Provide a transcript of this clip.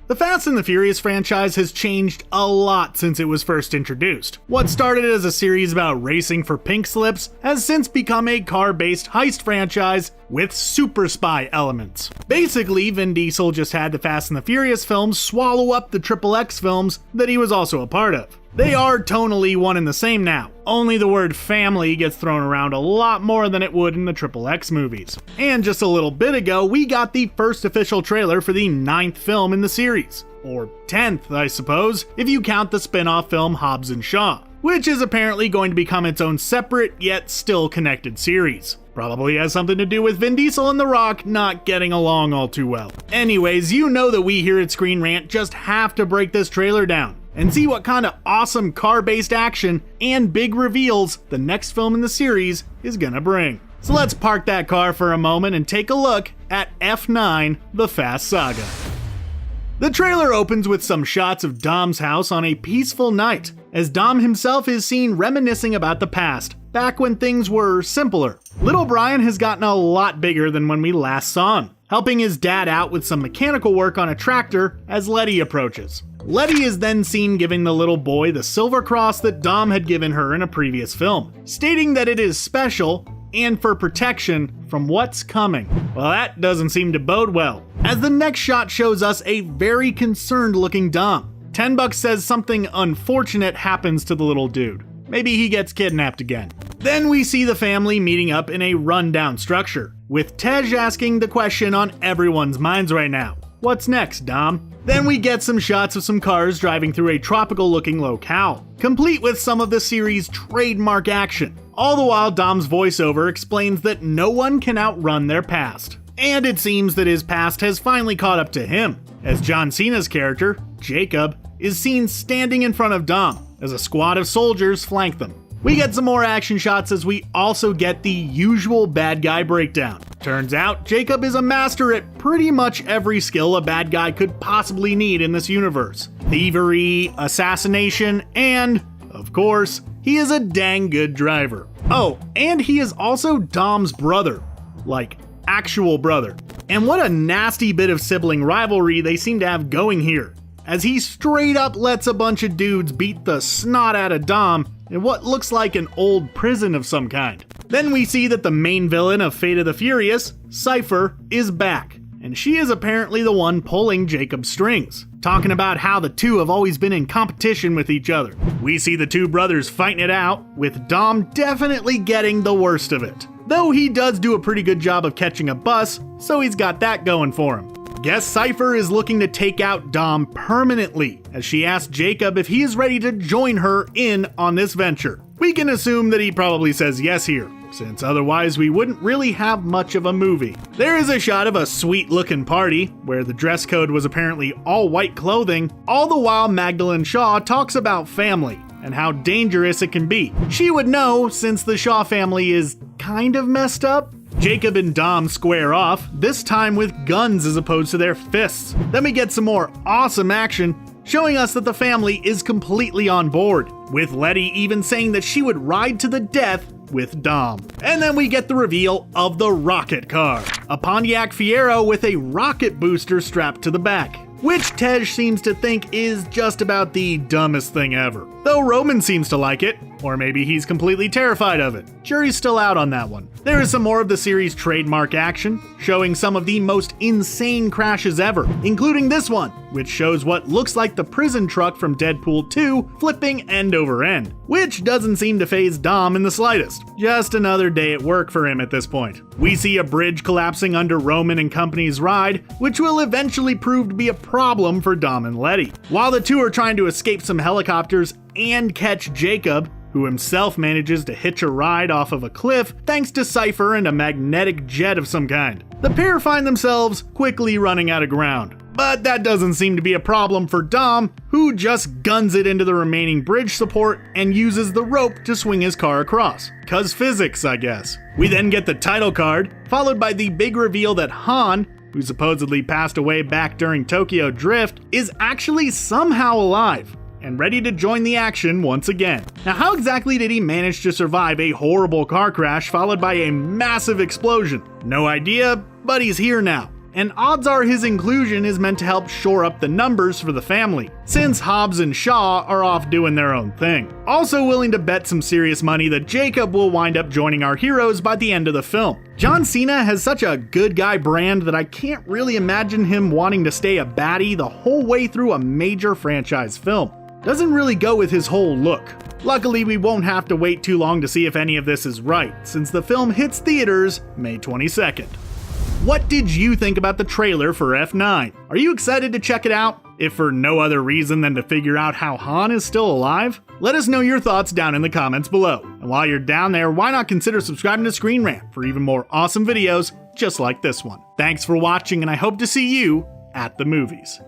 The Fast and the Furious franchise has changed a lot since it was first introduced. What started as a series about racing for pink slips has since become a car-based heist franchise with super spy elements. Basically, Vin Diesel just had the Fast and the Furious films swallow up the XXX films that he was also a part of. They are tonally one and the same now, only the word family gets thrown around a lot more than it would in the XXX movies. And just a little bit ago, we got the first official trailer for the 9th film in the series. Or 10th, I suppose, if you count the spin-off film Hobbs and Shaw, which is apparently going to become its own separate yet still connected series. Probably has something to do with Vin Diesel and The Rock not getting along all too well. Anyways, you know that we here at Screen Rant just have to break this trailer down and see what kind of awesome car-based action and big reveals the next film in the series is gonna bring. So let's park that car for a moment and take a look at F9: The Fast Saga. The trailer opens with some shots of Dom's house on a peaceful night, as Dom himself is seen reminiscing about the past, back when things were simpler. Little Brian has gotten a lot bigger than when we last saw him, helping his dad out with some mechanical work on a tractor as Letty approaches. Letty is then seen giving the little boy the silver cross that Dom had given her in a previous film, stating that it is special and for protection from what's coming. Well, that doesn't seem to bode well, as the next shot shows us a very concerned looking Dom. 10 Bucks says something unfortunate happens to the little dude. Maybe he gets kidnapped again. Then we see the family meeting up in a rundown structure, with Tej asking the question on everyone's minds right now. What's next, Dom? Then we get some shots of some cars driving through a tropical looking locale, complete with some of the series' trademark action. All the while, Dom's voiceover explains that no one can outrun their past. And it seems that his past has finally caught up to him, as John Cena's character, Jacob, is seen standing in front of Dom, as a squad of soldiers flank them. We get some more action shots as we also get the usual bad guy breakdown. Turns out, Jacob is a master at pretty much every skill a bad guy could possibly need in this universe. Thievery, assassination, and, of course, he is a dang good driver. Oh, and he is also Dom's brother. Like, actual brother. And what a nasty bit of sibling rivalry they seem to have going here, as he straight up lets a bunch of dudes beat the snot out of Dom in what looks like an old prison of some kind. Then we see that the main villain of Fate of the Furious, Cypher, is back, and she is apparently the one pulling Jacob's strings, talking about how the two have always been in competition with each other. We see the two brothers fighting it out, with Dom definitely getting the worst of it, though he does do a pretty good job of catching a bus, so he's got that going for him. Guess Cypher is looking to take out Dom permanently, as she asks Jacob if he is ready to join her in on this venture. We can assume that he probably says yes here, since otherwise we wouldn't really have much of a movie. There is a shot of a sweet looking party, where the dress code was apparently all white clothing, all the while Magdalene Shaw talks about family and how dangerous it can be. She would know, since the Shaw family is kind of messed up. Jacob and Dom square off, this time with guns as opposed to their fists. Then we get some more awesome action, showing us that the family is completely on board, with Letty even saying that she would ride to the death with Dom. And then we get the reveal of the rocket car, a Pontiac Fiero with a rocket booster strapped to the back, which Tej seems to think is just about the dumbest thing ever. Though Roman seems to like it, or maybe he's completely terrified of it. Jury's still out on that one. There is some more of the series' trademark action, showing some of the most insane crashes ever, including this one, which shows what looks like the prison truck from Deadpool 2 flipping end over end, which doesn't seem to faze Dom in the slightest. Just another day at work for him at this point. We see a bridge collapsing under Roman and company's ride, which will eventually prove to be a problem for Dom and Letty. While the two are trying to escape some helicopters and catch Jacob, who himself manages to hitch a ride off of a cliff thanks to Cypher and a magnetic jet of some kind. The pair find themselves quickly running out of ground. But that doesn't seem to be a problem for Dom, who just guns it into the remaining bridge support and uses the rope to swing his car across. 'Cause physics, I guess. We then get the title card, followed by the big reveal that Han, who supposedly passed away back during Tokyo Drift, is actually somehow alive and ready to join the action once again. Now, how exactly did he manage to survive a horrible car crash followed by a massive explosion? No idea, but he's here now. and odds are his inclusion is meant to help shore up the numbers for the family, since Hobbs and Shaw are off doing their own thing. Also willing to bet some serious money that Jacob will wind up joining our heroes by the end of the film. John Cena has such a good guy brand that I can't really imagine him wanting to stay a baddie the whole way through a major franchise film. Doesn't really go with his whole look. Luckily, we won't have to wait too long to see if any of this is right, since the film hits theaters May 22nd. What did you think about the trailer for F9? Are you excited to check it out? If for no other reason than to figure out how Han is still alive? Let us know your thoughts down in the comments below. And while you're down there, why not consider subscribing to Screen Rant for even more awesome videos just like this one. Thanks for watching, and I hope to see you at the movies.